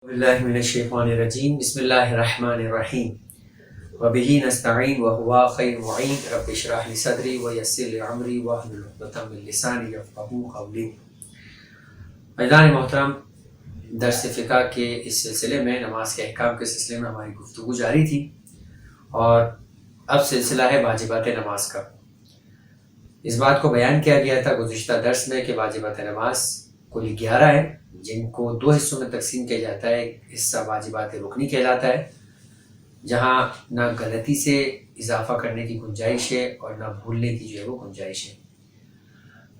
باللہ من الشیطان الرجیم بسم اللہ الرحمن الرحیم وبہ نستعین وہو خیر معین رب اشرح لی صدری ویسر لی امری واحلل عقدۃ من لسانی یفقہوا قولی۔ عزیزان محترم، درس فقہ کے اس سلسلے میں نماز کے احکام کے سلسلے میں ہماری گفتگو جاری تھی اور اب سلسلہ ہے واجبات نماز کا۔ اس بات کو بیان کیا گیا تھا گزشتہ درس میں کہ واجبات نماز کل 11 ہے، جن کو دو حصوں میں تقسیم کیا جاتا ہے۔ ایک حصہ واجبات رکنی کہلاتا ہے، جہاں نہ غلطی سے اضافہ کرنے کی گنجائش ہے اور نہ بھولنے کی جو ہے وہ گنجائش ہے۔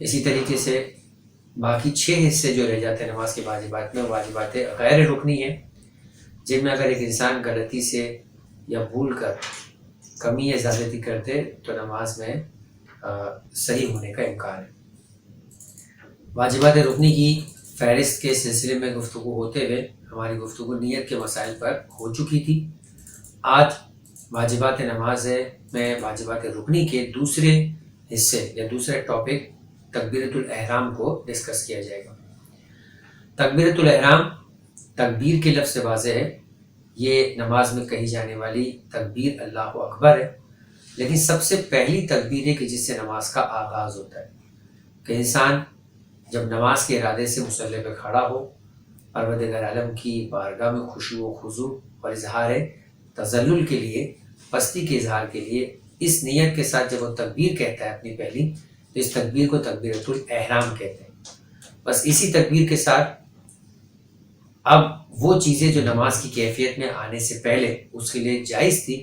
اسی طریقے سے باقی 6 حصے جو رہ جاتے ہیں نماز کے واجبات میں، واجبات غیر رکنی ہیں، جن میں اگر ایک انسان غلطی سے یا بھول کر کمی یا زیادتی کرتے تو نماز میں صحیح ہونے کا امکان ہے۔ واجبات رکنی کی فہرست کے سلسلے میں گفتگو ہوتے ہوئے ہماری گفتگو نیت کے مسائل پر ہو چکی تھی۔ آج واجبات نماز میں واجبات رکنی کے دوسرے حصے یا دوسرے ٹاپک تکبیرۃ الاحرام کو ڈسکس کیا جائے گا۔ تکبیرۃ الاحرام تکبیر کے لفظ سے واضح ہے، یہ نماز میں کہی جانے والی تکبیر اللہ اکبر ہے، لیکن سب سے پہلی تکبیر ہے کہ جس سے نماز کا آغاز ہوتا ہے کہ انسان جب نماز کے ارادے سے مصلی پہ کھڑا ہو، پروردگار عالم کی بارگاہ میں خشوع و خضوع اور اظہار تذلل کے لیے، پستی کے اظہار کے لیے اس نیت کے ساتھ جب وہ تکبیر کہتا ہے اپنی پہلی، تو اس تکبیر کو تکبیرۃ الاحرام کہتے ہیں۔ بس اسی تکبیر کے ساتھ اب وہ چیزیں جو نماز کی کیفیت میں آنے سے پہلے اس کے لیے جائز تھی،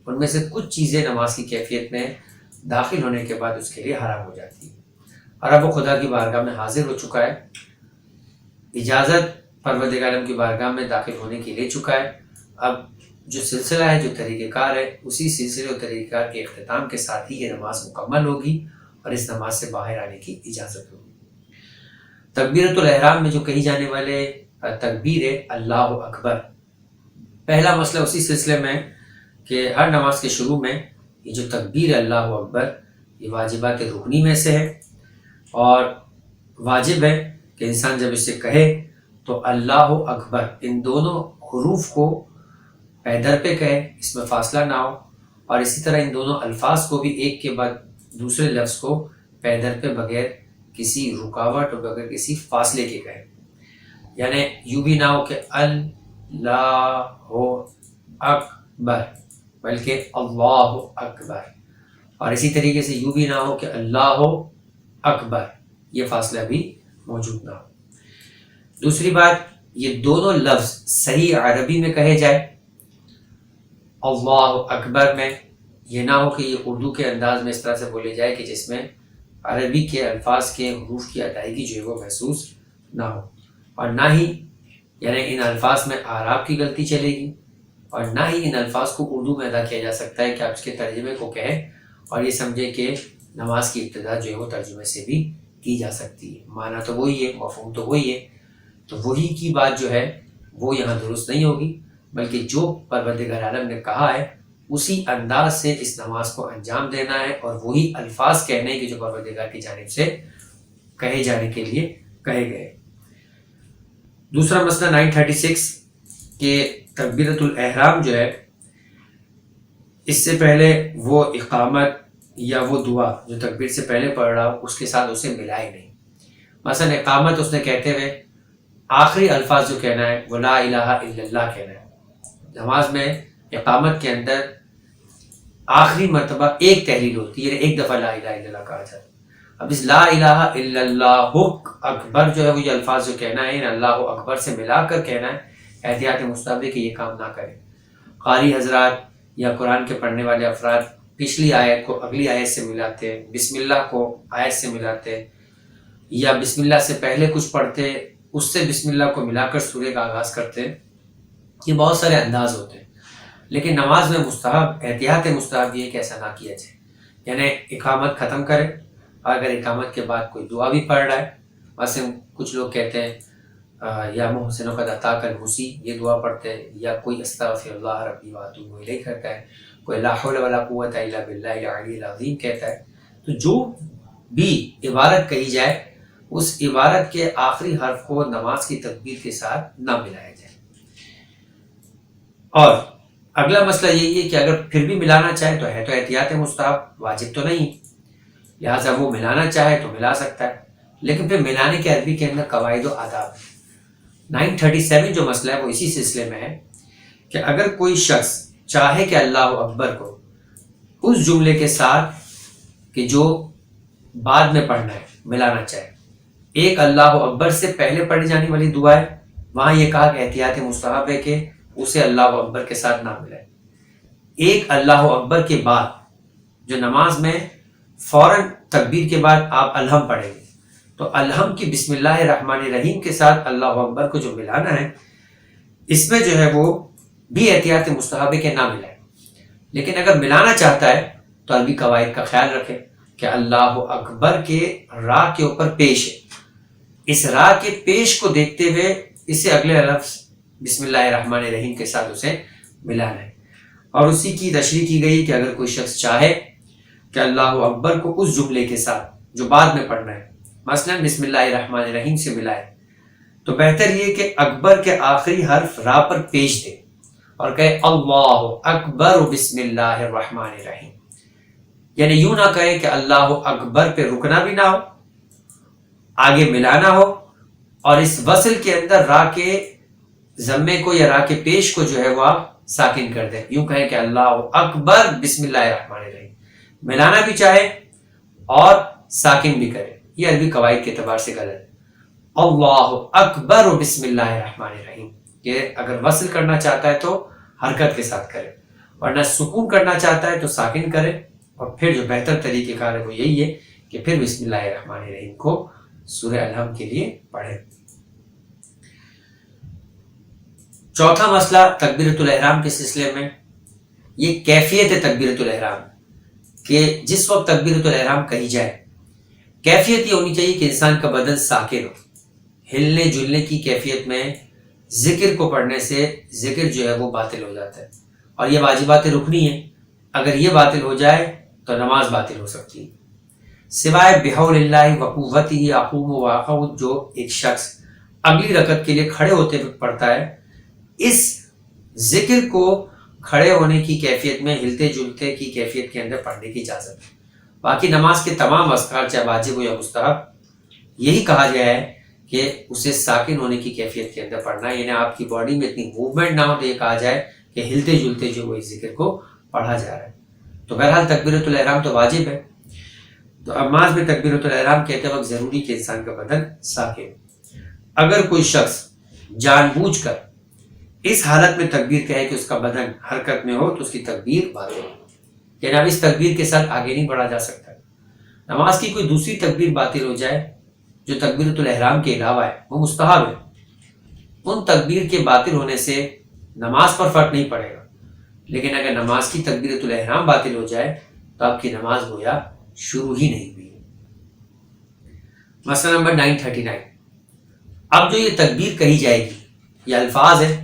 ان میں سے کچھ چیزیں نماز کی کیفیت میں داخل ہونے کے بعد اس کے لیے حرام ہو جاتی ہیں، اور اب وہ خدا کی بارگاہ میں حاضر ہو چکا ہے، اجازت پروردگار عالم کی بارگاہ میں داخل ہونے کی لے چکا ہے۔ اب جو سلسلہ ہے، جو طریقہ کار ہے، اسی سلسلے اور طریقہ کار کے اختتام کے ساتھ ہی یہ نماز مکمل ہوگی اور اس نماز سے باہر آنے کی اجازت ہوگی۔ تکبیرۃ الاحرام میں جو کہی جانے والے تکبیر ہے اللہ اکبر، پہلا مسئلہ اسی سلسلے میں کہ ہر نماز کے شروع میں یہ جو تکبیر اللہ اکبر یہ واجبات رکنی میں سے ہے، اور واجب ہے کہ انسان جب اسے کہے تو اللہ اکبر ان دونوں حروف کو پے در پہ کہے، اس میں فاصلہ نہ ہو، اور اسی طرح ان دونوں الفاظ کو بھی ایک کے بعد دوسرے لفظ کو پے در پہ بغیر کسی رکاوٹ اور بغیر کسی فاصلے کے کہے، یعنی یوں بھی نہ ہو کہ اللہ اکبر بلکہ اللہ اکبر، اور اسی طریقے سے یوں بھی نہ ہو کہ اللہ اکبر، یہ فاصلہ بھی موجود نہ ہو۔ دوسری بات، یہ دونوں لفظ صحیح عربی میں کہے جائے۔ اللہ اکبر میں یہ نہ ہو کہ یہ اردو کے انداز میں اس طرح سے بولے جائے کہ جس میں عربی کے الفاظ کے حروف کی ادائیگی جو ہے وہ محسوس نہ ہو، اور نہ ہی یعنی ان الفاظ میں اعراب کی غلطی چلے گی، اور نہ ہی ان الفاظ کو اردو میں ادا کیا جا سکتا ہے کہ آپ اس کے ترجمے کو کہیں اور یہ سمجھے کہ نماز کی ابتدا جو ہے وہ ترجمے سے بھی کی جا سکتی ہے۔ معنی تو وہی ہے، مفہوم تو وہی ہے، تو وہی کی بات جو ہے وہ یہاں درست نہیں ہوگی، بلکہ جو پروردگار عالم نے کہا ہے اسی انداز سے اس نماز کو انجام دینا ہے، اور وہی الفاظ کہنے کہ جو پروردگار کی جانب سے کہے جانے کے لیے کہے گئے۔ دوسرا مسئلہ 936 کہ تکبیرۃ الاحرام جو ہے اس سے پہلے وہ اقامت یا وہ دعا جو تکبیر سے پہلے پڑھ رہا ہو اس کے ساتھ اسے ملائے نہیں۔ مثلا اقامت اس نے کہتے ہوئے آخری الفاظ جو کہنا ہے وہ لا الہ الا اللہ کہنا ہے۔ نماز میں اقامت کے اندر آخری مرتبہ ایک تحلیل ہوتی ہے، ایک دفعہ لا الہ الا اللہ کہا جاتا ہے۔ اب اس لا الہ الا اللہ اکبر جو ہے وہ یہ الفاظ جو کہنا ہے ان اللہ اکبر سے ملا کر کہنا ہے۔ احتیاط مستحب ہے کہ یہ کام نہ کریں۔ قاری حضرات یا قرآن کے پڑھنے والے افراد پچھلی آیت کو اگلی آیت سے ملاتے، بسم اللہ کو آیت سے ملاتے، یا بسم اللہ سے پہلے کچھ پڑھتے اس سے بسم اللہ کو ملا کر سورہ کا آغاز کرتے۔ یہ بہت سارے انداز ہوتے ہیں، لیکن نماز میں مستحب احتیاط مستحب یہ ہے کہ ایسا نہ کیا جائے، یعنی اقامت ختم کرے، اور اگر اقامت کے بعد کوئی دعا بھی پڑھ رہا ہے، مثلا کچھ لوگ کہتے ہیں یا محسن قد اتاک المسیء یہ دعا پڑھتے ہیں، یا کوئی استغفر اللہ ربی واتوب الیہ کرتا ہے، کوئی لا حول ولا قوت الا باللہ العلی العظیم کہتا ہے۔ تو جو بھی عبارت کہی جائے اس عبارت کے آخری حرف کو نماز کی تکبیر کے ساتھ نہ ملایا جائے۔ اور اگلا مسئلہ یہی ہے کہ اگر پھر بھی ملانا چاہے تو ہے تو احتیاط مستحب، واجب تو نہیں، لہٰذا وہ ملانا چاہے تو ملا سکتا ہے، لیکن پھر ملانے کے عربی کے اندر قواعد و آداب ہے۔ 937 جو مسئلہ ہے وہ اسی سلسلے میں ہے کہ اگر کوئی شخص چاہے کہ اللہ اکبر کو اس جملے کے ساتھ کہ جو بعد میں پڑھنا ہے ملانا چاہے، ایک اللہ اکبر سے پہلے پڑھی جانے والی دعا ہے، وہاں یہ کہا کہ احتیاط مستحب ہے کہ اسے اللہ اکبر کے ساتھ نہ ملائے۔ ایک اللہ اکبر کے بعد جو نماز میں فوراً تکبیر کے بعد آپ الحم پڑھیں گے، تو الحم کی بسم اللہ الرحمن الرحیم کے ساتھ اللہ اکبر کو جو ملانا ہے، اس میں جو ہے وہ بھی احتیاط مستحب ہے کہ نہ ملائے، لیکن اگر ملانا چاہتا ہے تو عربی قواعد کا خیال رکھے کہ اللہ اکبر کے را کے اوپر پیش ہے، اس را کے پیش کو دیکھتے ہوئے اسے اگلے لفظ بسم اللہ الرحمن الرحیم کے ساتھ اسے ملانا ہے۔ اور اسی کی تشریح کی گئی کہ اگر کوئی شخص چاہے کہ اللہ اکبر کو اس جملے کے ساتھ جو بعد میں پڑھنا ہے، مثلا بسم اللہ الرحمن الرحیم سے ملائے، تو بہتر یہ کہ اکبر کے آخری حرف را پر پیش دے اور کہے اللہ اکبر بسم اللہ الرحمن الرحیم، یعنی یوں نہ کہے کہ اللہ اکبر پہ رکنا بھی نہ ہو، آگے ملانا ہو، اور اس وصل کے اندر را کے ضمے کو یا را کے پیش کو جو ہے وہ آپ ساکن کر دیں، یوں کہیں کہ اللہ اکبر بسم اللہ الرحمن الرحیم، ملانا بھی چاہے اور ساکن بھی کرے، یہ عربی قواعد کے اعتبار سے غلط ہے۔ اللہ اکبر بسم اللہ الرحمن الرحیم، کہ اگر وصل کرنا چاہتا ہے تو حرکت کے ساتھ کرے، ورنہ سکون کرنا چاہتا ہے تو ساکن کرے، اور پھر جو بہتر طریقہ کار ہے وہ یہی ہے کہ پھر بسم اللہ الرحمن الرحیم کو سورہ الحم کے لیے پڑھیں۔ چوتھا مسئلہ تکبیرۃ الاحرام کے سلسلے میں، یہ کیفیت تکبیرۃ الاحرام، کہ جس وقت تکبیرۃ الاحرام کہی جائے کیفیت یہ ہونی چاہیے کہ انسان کا بدن ساکن ہو، ہلنے جلنے کی کیفیت میں ذکر کو پڑھنے سے ذکر جو ہے وہ باطل ہو جاتا ہے، اور یہ واجبات رکنی ہے، اگر یہ باطل ہو جائے تو نماز باطل ہو سکتی ہے۔ سوائے بحول اللہ وقوتہ اقوم واقعود جو ایک شخص اگلی رکعت کے لیے کھڑے ہوتے وقت پڑھتا ہے، اس ذکر کو کھڑے ہونے کی کیفیت میں ہلتے جلتے کی کیفیت کے اندر پڑھنے کی اجازت ہے۔ باقی نماز کے تمام اذکار چاہے واجب ہو یا مستحب، یہی کہا گیا ہے کہ اسے ساکن ہونے کی کیفیت کے اندر پڑھنا ہے، یعنی آپ کی باڈی میں اتنی موومنٹ نہ ہو تو یہ کہا جائے کہ ہلتے جلتے جو وہ اس ذکر کو پڑھا جا رہا ہے۔ تو بہرحال تکبیرۃ الاحرام تو واجب ہے، تو نماز میں تکبیرۃ الاحرام کہتے وقت ضروری کہ انسان کا بدن ساکن۔ اگر کوئی شخص جان بوجھ کر اس حالت میں تکبیر کہے کہ اس کا بدن حرکت میں ہو تو اس کی تکبیر باطل ہے، یعنی اب اس تکبیر کے ساتھ آگے نہیں بڑھا جا سکتا۔ نماز کی کوئی دوسری تکبیر باطل ہو جائے جو تکبیرۃ الاحرام کے علاوہ ہے، وہ مستحب ہے، ان تکبیر کے باطل ہونے سے نماز پر فرق نہیں پڑے گا، لیکن اگر نماز کی تکبیرۃ الاحرام باطل ہو جائے تو آپ کی نماز گویا شروع ہی نہیں ہوئی۔ مسئلہ نمبر 939، اب جو یہ تکبیر کہی جائے گی، یہ الفاظ ہے،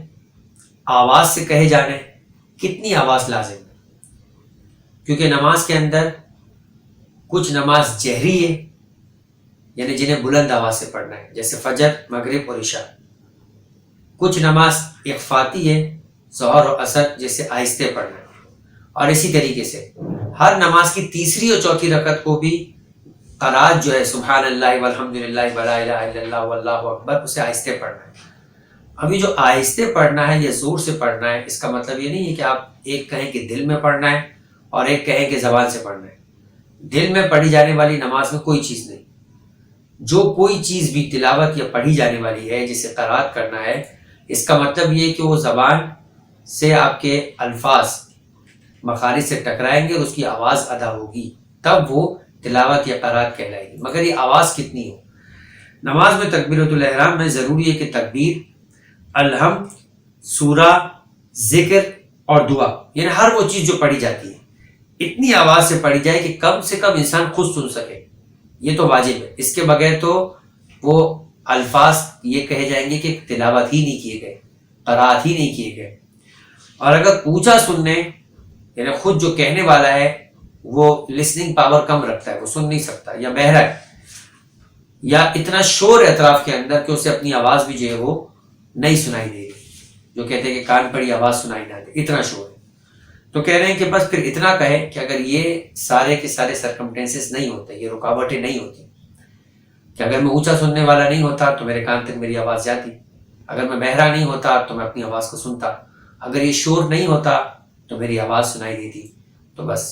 آواز سے کہے جانے، کتنی آواز لازم ہے؟ کیونکہ نماز کے اندر کچھ نماز جہری ہے، یعنی جنہیں بلند آواز سے پڑھنا ہے، جیسے فجر، مغرب اور عشاء۔ کچھ نماز اخفاتی ہے، ظہر اور عصر، جیسے آہستہ پڑھنا ہے۔ اور اسی طریقے سے ہر نماز کی تیسری اور چوتھی رکعت کو بھی قرات جو ہے سبحان اللہ والحمد للہ ولا الہ الا اللہ واللہ اکبر، اسے آہستہ پڑھنا ہے۔ ابھی جو آہستہ پڑھنا ہے یا زور سے پڑھنا ہے، اس کا مطلب یہ نہیں ہے کہ آپ ایک کہیں کہ دل میں پڑھنا ہے اور ایک کہیں کہ زبان سے پڑھنا ہے۔ دل میں پڑھی جانے والی نماز میں کوئی چیز نہیں، جو کوئی چیز بھی تلاوت یا پڑھی جانے والی ہے جسے قرات کرنا ہے، اس کا مطلب یہ کہ وہ زبان سے آپ کے الفاظ مخارج سے ٹکرائیں گے اور اس کی آواز ادا ہوگی، تب وہ تلاوت یا قرات کہلائے گی، مگر یہ آواز کتنی ہو۔ نماز میں تکبیرۃ الاحرام میں ضروری ہے کہ تکبیر، الحم، سورہ، ذکر اور دعا، یعنی ہر وہ چیز جو پڑھی جاتی ہے اتنی آواز سے پڑھی جائے کہ کم سے کم انسان خود سن سکے، یہ تو واجب ہے۔ اس کے بغیر تو وہ الفاظ یہ کہے جائیں گے کہ تلاوت ہی نہیں کیے گئے، قرات ہی نہیں کیے گئے۔ اور اگر پوچھا سننے، یعنی خود جو کہنے والا ہے وہ لسننگ پاور کم رکھتا ہے، وہ سن نہیں سکتا یا بہرا ہے، یا اتنا شور ہے اطراف کے اندر کہ اسے اپنی آواز بھی جو ہے وہ نہیں سنائی دے گی، جو کہتے ہیں کہ کان پڑی آواز سنائی نہ دے، اتنا شور ہے. تو کہہ رہے ہیں کہ بس پھر اتنا کہے کہ اگر یہ سارے کے سارے سرکمٹینسز نہیں ہوتے، یہ رکاوٹیں نہیں ہوتی، کہ اگر میں اونچا سننے والا نہیں ہوتا تو میرے کان تک میری آواز جاتی، اگر میں بہرا نہیں ہوتا تو میں اپنی آواز کو سنتا، اگر یہ شور نہیں ہوتا تو میری آواز سنائی دیتی. تو بس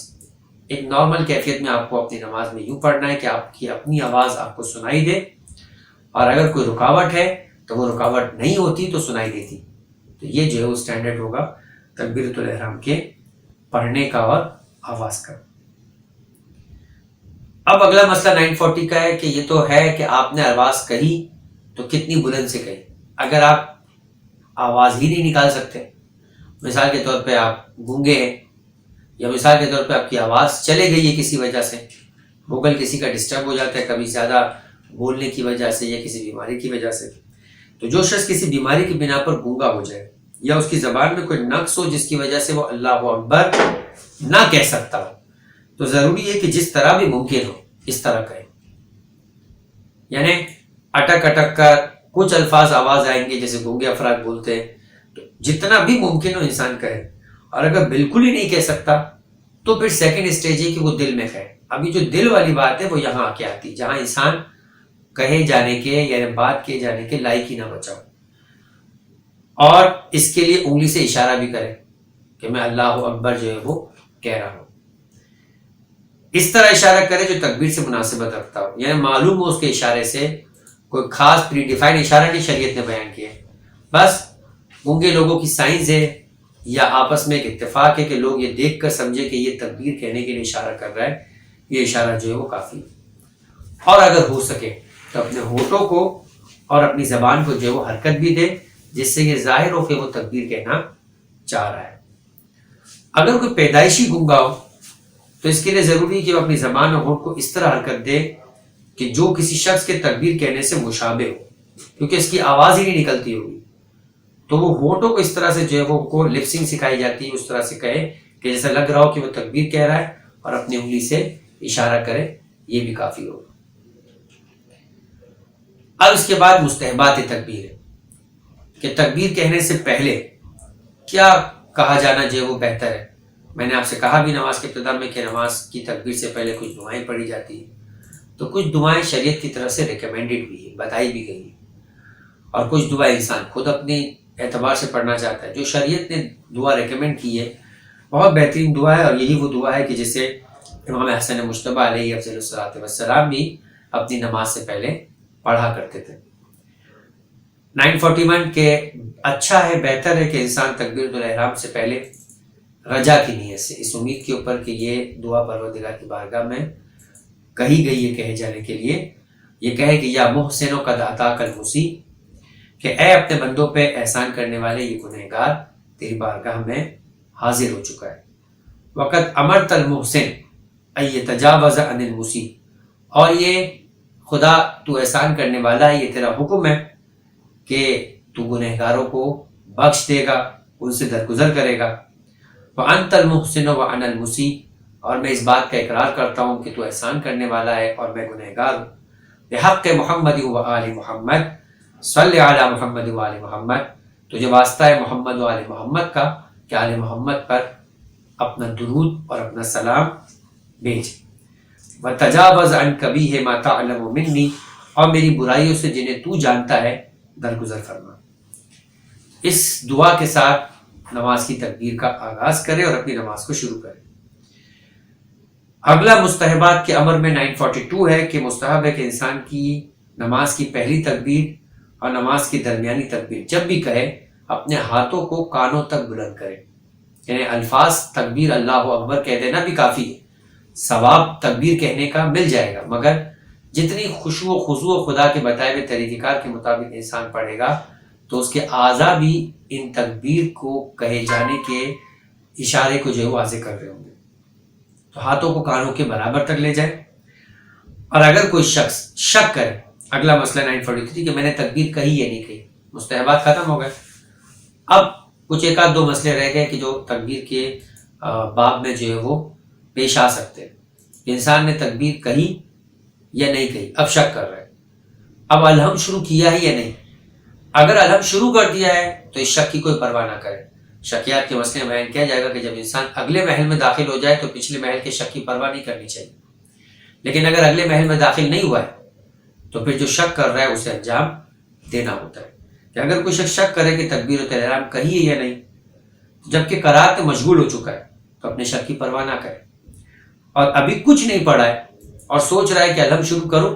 ایک نارمل کیفیت میں آپ کو اپنی نماز میں یوں پڑھنا ہے کہ آپ کی اپنی آواز آپ کو سنائی دے، اور اگر کوئی رکاوٹ ہے تو وہ رکاوٹ نہیں ہوتی تو سنائی دیتی. تو یہ جو ہے وہ اسٹینڈرڈ ہوگا تکبیرۃ الاحرام کے پڑھنے کا اور آواز کا. اب اگلا مسئلہ 940 کا ہے کہ یہ تو ہے کہ آپ نے آواز کہی تو کتنی بلند سے کہی. اگر آپ آواز ہی نہیں نکال سکتے، مثال کے طور پہ آپ گونگے ہیں، یا مثال کے طور پہ آپ کی آواز چلے گئی ہے کسی وجہ سے، ووکل کسی کا ڈسٹرب ہو جاتا ہے کبھی زیادہ بولنے کی وجہ سے یا کسی بیماری کی وجہ سے، تو جو شخص کسی بیماری کی بنا پر گونگا ہو جائے یا اس کی زبان میں کوئی نقص ہو جس کی وجہ سے وہ اللہ اکبر نہ کہہ سکتا ہو، تو ضروری ہے کہ جس طرح بھی ممکن ہو اس طرح کہے. یعنی اٹک اٹک کر کچھ الفاظ آواز آئیں گے جیسے گونگے افراد بولتے ہیں، تو جتنا بھی ممکن ہو انسان کہے. اور اگر بالکل ہی نہیں کہہ سکتا تو پھر سیکنڈ اسٹیج ہے کہ وہ دل میں کہے. ابھی جو دل والی بات ہے وہ یہاں آ کے آتی، جہاں انسان کہے جانے کے یعنی بات کیے جانے کے لائق ہی نہ بچاؤ، اور اس کے لیے انگلی سے اشارہ بھی کرے کہ میں اللہ اکبر جو ہے وہ کہہ رہا ہوں. اس طرح اشارہ کرے جو تکبیر سے مناسبت رکھتا ہو، یعنی معلوم ہو اس کے اشارے سے کوئی خاص پری ڈیفائن اشارہ نہیں شریعت نے بیان کیا ہے، بس گونگے لوگوں کی سائنس ہے یا آپس میں ایک اتفاق ہے کہ لوگ یہ دیکھ کر سمجھے کہ یہ تکبیر کہنے کے لیے اشارہ کر رہا ہے، یہ اشارہ جو ہے وہ کافی. اور اگر ہو سکے تو اپنے ہونٹوں کو اور اپنی زبان کو جو ہے وہ حرکت بھی دے جس سے یہ ظاہر ہو کہ وہ تکبیر کہنا چاہ رہا ہے. اگر کوئی پیدائشی گونگا ہو تو اس کے لیے ضروری ہے کہ وہ اپنی زبان اور ہونٹ کو اس طرح حرکت دے کہ جو کسی شخص کے تکبیر کہنے سے مشابہ ہو، کیونکہ اس کی آواز ہی نہیں نکلتی ہوگی، تو وہ ہونٹوں کو اس طرح سے جو ہے وہ کو لپسنگ سکھائی جاتی ہے، اس طرح سے کہے کہ جیسا لگ رہا ہو کہ وہ تکبیر کہہ رہا ہے اور اپنی انگلی سے اشارہ کرے، یہ بھی کافی ہوگا. اب اس کے بعد مستحبات تکبیر ہے کہ تکبیر کہنے سے پہلے کیا کہا جانا جو ہے وہ بہتر ہے. میں نے آپ سے کہا بھی نماز کے ابتدا میں کہ نماز کی تکبیر سے پہلے کچھ دعائیں پڑھی جاتی ہیں، تو کچھ دعائیں شریعت کی طرف سے ریکمینڈڈ بھی ہیں، بتائی بھی گئی ہیں، اور کچھ دعائیں انسان خود اپنی اعتبار سے پڑھنا چاہتا ہے. جو شریعت نے دعا ریکمینڈ کی ہے بہت بہترین دعا ہے، اور یہی وہ دعا ہے کہ جسے امام حسن مجتبی علیہ افضل الصلاۃ والسلام بھی اپنی نماز سے پہلے پڑھا کرتے تھے. 941 کے اچھا ہے، بہتر ہے کہ انسان تکبیرۃ الاحرام سے پہلے رجا کی نیت سے، اس امید کے اوپر کہ یہ دعا پروردگار کی بارگاہ میں کہی گئی ہے کہے جانے کے لیے، یہ کہے کہ یا محسنوں قد اتاک المسی، کہ اے اپنے بندوں پہ احسان کرنے والے یہ گنہگار تیری بارگاہ میں حاضر ہو چکا ہے. وقت امرت المحسن ان یتجاوز عن المسی، اور یہ خدا تو احسان کرنے والا ہے، یہ تیرا حکم ہے کہ تو گنہگاروں کو بخش دے گا، ان سے درگزر کرے گا. وَأَنْتَ الْمُحْسِنُ وَأَنَا الْمُسِيءُ، اور میں اس بات کا اقرار کرتا ہوں کہ تو احسان کرنے والا ہے اور میں گنہگار ہوں. بحق محمد و آل محمد صلی علی محمد و آل محمد، تجھے واسطہ ہے محمد و آل محمد کا کہ آل محمد پر اپنا درود اور اپنا سلام بھیج. وَتَجَاوَزْ عَنْ قَبِیحِ مَا تَعْلَمُ مِنِّی، اور میری برائیوں سے جنہیں تو جانتا ہے درگزر فرما. اس دعا کے ساتھ نماز کی تکبیر کا آغاز کرے اور اپنی نماز کو شروع کرے. اگلا مستحبات کے امر میں 942 ہے کہ مستحب ہے کہ انسان کی نماز کی پہلی تکبیر اور نماز کی درمیانی تکبیر جب بھی کہے اپنے ہاتھوں کو کانوں تک بلند کرے. یعنی الفاظ تکبیر اللہ اکبر کہہ دینا بھی کافی ہے، ثواب تکبیر کہنے کا مل جائے گا، مگر جتنی خشوع و خضوع خدا کے بتائے ہوئے طریقہ کار کے مطابق انسان پڑھے گا تو اس کے اعضاء بھی ان تکبیر کو کہے جانے کے اشارے کو جو ہے واضح کر رہے ہوں گے. تو ہاتھوں کو کانوں کے برابر تک لے جائے. اور اگر کوئی شخص شک کرے، اگلا مسئلہ 943 کہ میں نے تکبیر کہی یا نہیں کہی، مستحبات ختم ہو گئے. اب کچھ ایک آدھ دو مسئلے رہ گئے کہ جو تکبیر کے باب میں جو ہے وہ پیش آ سکتے ہیں. انسان نے تکبیر کہی یا نہیں کہی، اب شک کر رہا ہے، اب الحمد شروع کیا ہے یا نہیں. اگر الحم شروع کر دیا ہے تو اس شک کی کوئی پرواہ نہ کرے. شکیات کے مسئلے میں بیان کیا جائے گا کہ جب انسان اگلے محل میں داخل ہو جائے تو پچھلے محل کے شک کی پرواہ نہیں کرنی چاہیے. لیکن اگر اگلے محل میں داخل نہیں ہوا ہے تو پھر جو شک کر رہا ہے اسے انجام دینا ہوتا ہے. کہ اگر کوئی شخص شک کرے کہ تکبیرۃ الاحرام کہی ہے یا نہیں جبکہ قرات میں مشغول ہو چکا ہے تو اپنے شک کی پرواہ نہ کرے. اور ابھی کچھ نہیں پڑھا ہے اور سوچ رہا ہے کہ الحم شروع کروں،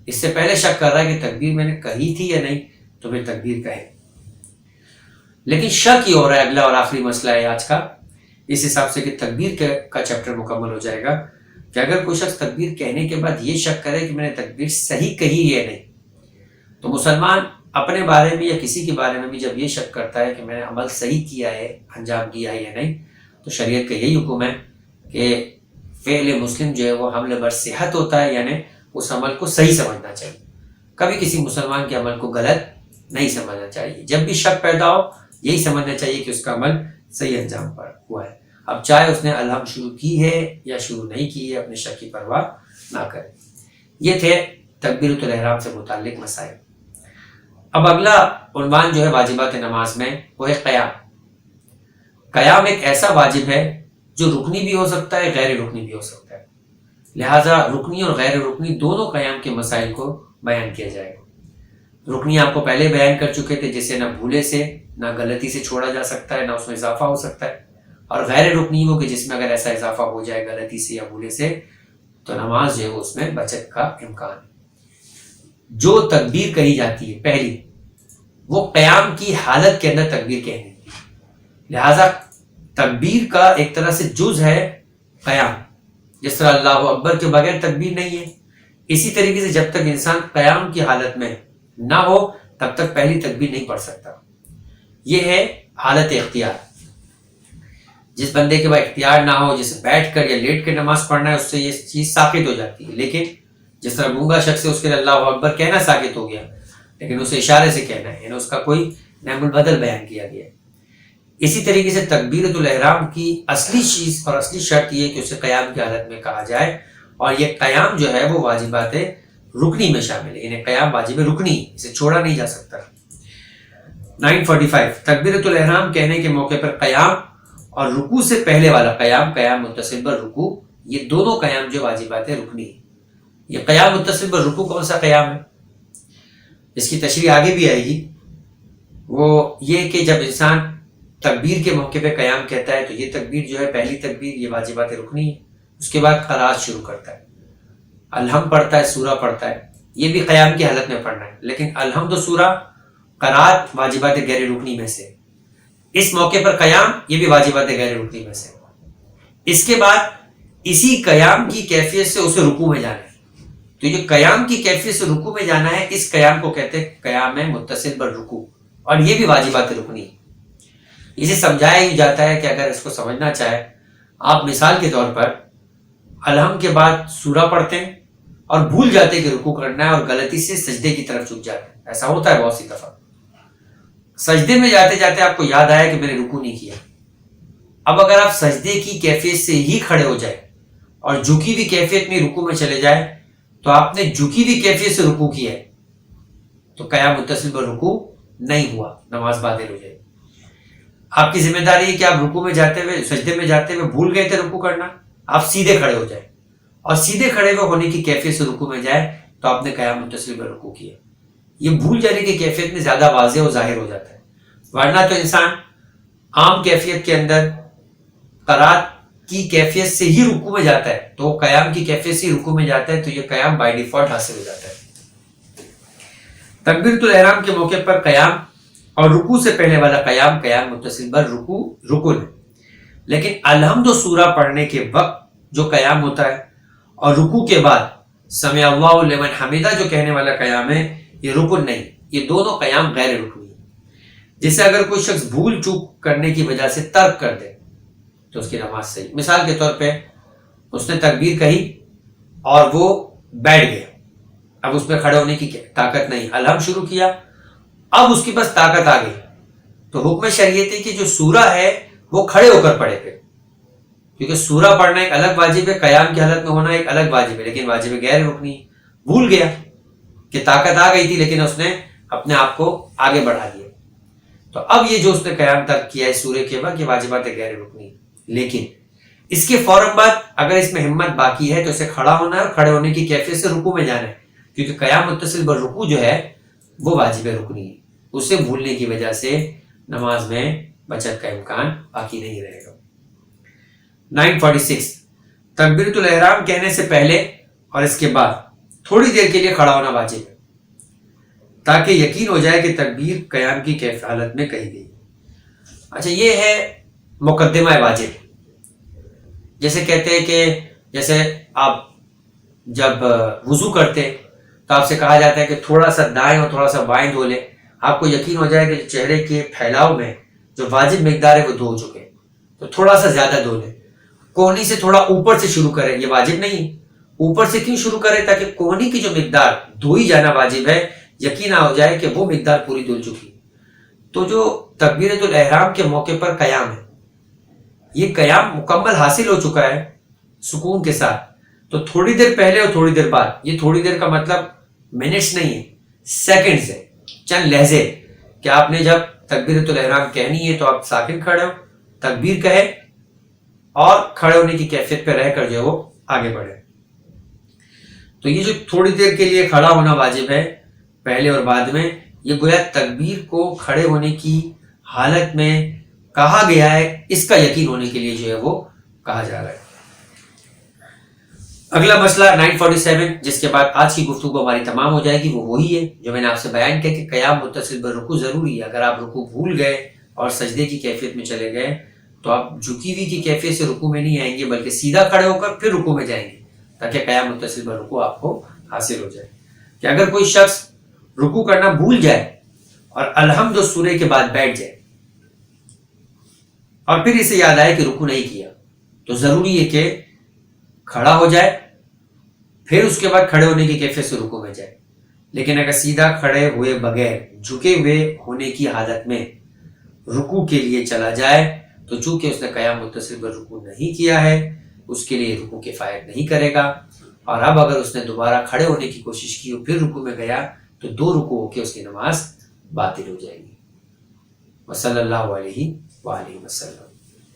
اس سے پہلے شک کر رہا ہے کہ تکبیر میں نے کہی تھی یا نہیں تو پھر تکبیر کہے. لیکن شک ہی ہو رہا ہے، اگلا اور آخری مسئلہ ہے آج کا، اس حساب سے کہ تکبیر کا چیپٹر مکمل ہو جائے گا کہ اگر کوئی شخص تکبیر کہنے کے بعد یہ شک کرے کہ میں نے تکبیر صحیح کہی یا نہیں، تو مسلمان اپنے بارے میں یا کسی کے بارے میں بھی جب یہ شک کرتا ہے کہ میں نے عمل صحیح کیا ہے، انجام دیا ہے یا نہیں، تو شریعت کا یہی حکم ہے کہ فعل مسلم جو ہے وہ حمل بر صحت ہوتا ہے، یعنی اس عمل کو صحیح سمجھنا چاہیے. کبھی کسی مسلمان کے عمل کو غلط نہیں سمجھنا چاہیے. جب بھی شک پیدا ہو یہی سمجھنا چاہیے کہ اس کا عمل صحیح انجام پر ہوا ہے. اب چاہے اس نے الحم شروع کی ہے یا شروع نہیں کی ہے، اپنے شک کی پرواہ نہ کرے. یہ تھے تکبیرۃ الاحرام سے متعلق مسائل. اب اگلا عنوان جو ہے واجبات نماز میں وہ ہے قیام. قیام ایک ایسا واجب ہے جو رکنی بھی ہو سکتا ہے، غیر رکنی بھی ہو سکتا ہے. لہٰذا رکنی اور غیر رکنی دونوں قیام کے مسائل کو بیان کیا جائے گا. رکنی آپ کو پہلے بیان کر چکے تھے، جسے نہ بھولے سے نہ غلطی سے چھوڑا جا سکتا ہے، نہ اس میں اضافہ ہو سکتا ہے. اور غیر رکنی وہ کہ جس میں اگر ایسا اضافہ ہو جائے غلطی سے یا بھولے سے تو نماز جو ہے اس میں بچت کا امکان ہے. جو تکبیر کہی جاتی ہے پہلی، وہ قیام کی حالت کے اندر تکبیر کہنے کی. لہذا تکبیر کا ایک طرح سے جز ہے قیام. جس طرح اللہ اکبر کے بغیر تکبیر نہیں ہے، اسی طریقے سے جب تک انسان قیام کی حالت میں نہ ہو تب تک پہلی تکبیر نہیں پڑھ سکتا. یہ ہے حالت اختیار. جس بندے کے بعد اختیار نہ ہو، جسے بیٹھ کر یا لیٹ کر نماز پڑھنا ہے، اس سے یہ چیز ساقط ہو جاتی ہے. لیکن جس طرح گونگا شخص ہے اس کے لیے اللہ اکبر کہنا ساقط ہو گیا، لیکن اسے اشارے سے کہنا ہے، یعنی اس کا کوئی نعم البدل بیان کیا گیا ہے. اسی طریقے سے تکبیرۃ الاحرام کی اصلی چیز اور اصلی شرط یہ ہے کہ اسے قیام کی حالت میں کہا جائے، اور یہ قیام جو ہے وہ واجبات رکنی میں شامل ہے، یعنی قیام واجب رکنی، اسے چھوڑا نہیں جا سکتا. 945 تکبیرۃ الاحرام کہنے کے موقع پر قیام اور رکوع سے پہلے والا قیام متصل بر رکوع، یہ دونوں قیام جو واجبات رکنی ہے. یہ قیام متصل بر رکوع کون سا قیام ہے؟ اس کی تشریح آگے بھی آئے گی. وہ یہ کہ جب انسان تکبیر کے موقع پہ قیام کہتا ہے تو یہ تکبیر جو ہے پہلی تکبیر یہ واجبات رکنی ہے. اس کے بعد قرات شروع کرتا ہے، الحم پڑھتا ہے، سورہ پڑھتا ہے. یہ بھی قیام کی حالت میں پڑھنا ہے، لیکن الحمد و سورہ قرات واجبات غیر رکنی میں سے. اس موقع پر قیام یہ بھی واجبات غیر رکنی میں سے. اس کے بعد اسی قیام کی کیفیت سے اسے رکوع میں جانا ہے. تو یہ قیام کی کیفیت سے رکوع میں جانا ہے، اس قیام کو کہتے ہیں قیام متصل بر رکوع، اور یہ بھی واجبات رکنی ہے. اسے سمجھایا ہی جاتا ہے کہ اگر اس کو سمجھنا چاہے، آپ مثال کے طور پر الحم کے بعد سورہ پڑھتے ہیں اور بھول جاتے ہیں کہ رکوع کرنا ہے اور غلطی سے سجدے کی طرف جھک جاتے ہیں. ایسا ہوتا ہے بہت سی دفعہ. سجدے میں جاتے جاتے آپ کو یاد آیا کہ میں نے رکوع نہیں کیا. اب اگر آپ سجدے کی کیفیت سے ہی کھڑے ہو جائے اور جھکی ہوئی کیفیت میں رکوع میں چلے جائے تو آپ نے جھکی ہوئی کیفیت سے رکوع کیا ہے تو قیام متصل پر رکوع نہیں ہوا، نماز باطل ہو جائے. آپ کی ذمہ داری ہے کہ آپ رکوع میں جاتے ہوئے، سجدے میں جاتے ہوئے بھول گئے تھے رکوع کرنا، آپ سیدھے کھڑے ہو جائیں اور سیدھے کھڑے ہوئے ہونے کی کیفیت سے رکوع میں جائے تو آپ نے قیام متصل پر رکوع کیا. یہ بھول جانے کی کیفیت میں زیادہ واضح اور ظاہر ہو جاتا ہے. ورنہ تو انسان عام کیفیت کے اندر قرات کی کیفیت سے ہی رکوع میں جاتا ہے تو قیام کی کیفیت سے ہی رکوع میں جاتا ہے، تو یہ قیام بائی ڈیفالٹ حاصل ہو جاتا ہے. تکبیرۃ الاحرام کے موقع پر قیام اور رکوع سے پہلے والا قیام متصل بر رکوع رکن ہے. لیکن الحمد و سورہ پڑھنے کے وقت جو قیام ہوتا ہے اور رکوع کے بعد سمع اللہ لمن حمیدہ جو کہنے والا قیام ہے، یہ رکن نہیں، یہ دونوں قیام غیر رکنی ہے. جسے اگر کوئی شخص بھول چوک کرنے کی وجہ سے ترک کر دے تو اس کی نماز صحیح. مثال کے طور پہ اس نے تکبیر کہی اور وہ بیٹھ گیا، اب اس میں کھڑے ہونے کی طاقت نہیں، الحم شروع کیا، اب اس کے پاس طاقت آ گئی، تو حکم شریعت ہے کہ جو سورہ ہے وہ کھڑے ہو کر پڑھے پھر، کیونکہ سورہ پڑھنا ایک الگ واجب ہے، قیام کی حالت میں ہونا ایک الگ واجب ہے، لیکن واجب غیر رکنی. بھول گیا کہ طاقت آ گئی تھی لیکن اس نے اپنے آپ کو آگے بڑھا دیا. تو اب یہ جو اس نے قیام ترک کیا ہے سورہ کے وقت، یہ واجبات غیر رکنی. لیکن اس کے فوراً بعد اگر اس میں ہمت باقی ہے تو اسے کھڑا ہونا ہے، اور کھڑے ہونے کی کیفیت سے رکوع میں جانا ہے، کیونکہ قیام متصل بالرکوع جو ہے وہ واجب رکنی ہے. اسے بھولنے کی وجہ سے نماز میں بچت کا امکان باقی نہیں رہے گا. 946 تکبیرۃ الاحرام کہنے سے پہلے اور اس کے بعد تھوڑی دیر کے لیے کھڑا ہونا واجب ہے، تاکہ یقین ہو جائے کہ تکبیر قیام کی کیف حالت میں کہی گئی. اچھا، یہ ہے مقدمہ واجب. جیسے کہتے ہیں کہ جیسے آپ جب وضو کرتے تو آپ سے کہا جاتا ہے کہ تھوڑا سا دائیں اور تھوڑا سا بائیں دھو لیں. آپ کو یقین ہو جائے کہ چہرے کے پھیلاؤ میں جو واجب مقدار ہے وہ دھو چکے، تو تھوڑا سا زیادہ دھو لیں. کوہنی سے تھوڑا اوپر سے شروع کریں، یہ واجب نہیں. اوپر سے کیوں شروع کریں؟ تاکہ کوہنی کی جو مقدار دھوئی جانا واجب ہے، یقین ہو جائے کہ وہ مقدار پوری دھل چکی. تو جو تکبیرۃ الاحرام کے موقع پر قیام ہے، یہ قیام مکمل حاصل ہو چکا ہے سکون کے ساتھ. تو تھوڑی دیر پہلے اور تھوڑی دیر بعد، یہ تھوڑی دیر کا مطلب منٹس نہیں ہے، سیکنڈز ہے، چند لہجے. کہ آپ نے جب تکبیرۃ الاحرام کہنی ہے تو آپ ساکن کھڑے ہو، تکبیر کہے اور کھڑے ہونے کی کیفیت پہ رہ کر جو وہ آگے بڑھے. تو یہ جو تھوڑی دیر کے لیے کھڑا ہونا واجب ہے پہلے اور بعد میں، یہ گویا تکبیر کو کھڑے ہونے کی حالت میں کہا گیا ہے، اس کا یقین ہونے کے لیے جو ہے وہ کہا جا رہا ہے. اگلا مسئلہ 947 جس کے بعد آج کی گفتگو ہماری تمام ہو جائے گی، وہ وہی ہے جو میں نے آپ سے بیان کیا کہ قیام متصل بالرکوع ضروری ہے. اگر آپ رکوع بھول گئے اور سجدے کی کیفیت میں چلے گئے تو آپ جھکی ہوئی کی کیفیت سے رکوع میں نہیں آئیں گے، بلکہ سیدھا کھڑے ہو کر پھر رکوع میں جائیں گے، تاکہ قیام متصل بالرکوع آپ کو حاصل ہو جائے. کہ اگر کوئی شخص رکوع کرنا بھول جائے اور الحمد سورہ کے بعد بیٹھ جائے اور پھر اسے یاد آئے کہ رکوع نہیں کیا، تو ضروری ہے کہ کھڑا ہو جائے، پھر اس کے بعد کھڑے ہونے کی کیفیت سے رکوع میں جائے. لیکن اگر سیدھا کھڑے ہوئے بغیر جھکے ہوئے ہونے کی حالت میں رکوع کے لیے چلا جائے تو چونکہ اس نے قیام متصل بالرکوع نہیں کیا ہے، اس کے لیے رکوع کفایت نہیں کرے گا. اور اب اگر اس نے دوبارہ کھڑے ہونے کی کوشش کی اور پھر رکوع میں گیا تو 2 رکوع ہو کے اس کی نماز باطل ہو جائے گی. وصلی اللہ علیہ وآلہ وسلم.